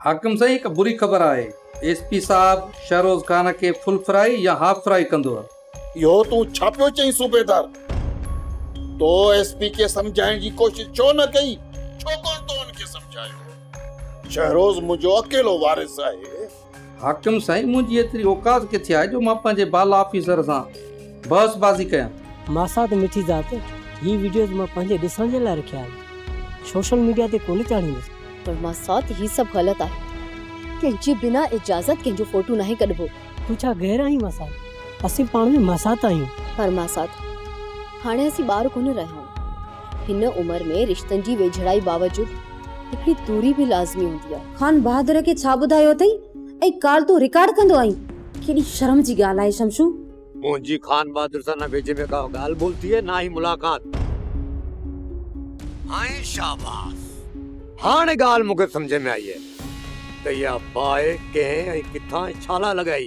हाकिम साईं, हिकु बुरी ख़बर आहे। एसपी साहब शहरोज़ खान खे फुल फ्राई या हाफ फ्राई कंदो। इहो तूं छा पियो चईं सूबेदार? तो एसपी खे सम्झाइण जी कोशिश छो न कई? छो कोन तो उनखे सम्झायो? शहरोज़ मुंहिंजो अकेलो वारिस आहे। हाकिम साईं, मुंहिंजी एतिरी औकात किथे आहे जो मां पंहिंजे बाला ऑफिसर सां बहसबाज़ी कयां। मासात मिठी ज़ात, ही वीडियोस मां पंहिंजे ॾिसण जे लाइ रखिया आहिनि, सोशल मीडिया ते कोन चाढ़ींदुसि। पर मासात ही सब गलत आहे। कंहिंजी बिना इजाज़त कंहिंजो फोटो नहीं कढबो। तूं छा गैर आहीं मासात? असीं पाण में मासात आहियूं। पर मासात हाणे असीं ॿार कोन रहिया आहियूं। हिन उम्र में रिश्तनि जी वेझड़ाई बावजूद हिकिड़ी दूरी भी लाज़मी हूंदी आहे। खान बहादुर खे छा ॿुधायो अथई ऐं काल तूं रिकॉर्ड कंदो आहीं? केॾी शर्म जी ॻाल्हि आहे शमशू। मुंहिंजी खान बहादुर सां न वेझे में का ॻाल्हि बोलती है, ना ही मुलाकात। हाय शाबाश, हाणे ॻाल्हि मूंखे सम्झ में आई है त इहा बाहि कंहिं ऐं किथां छाला लॻाई।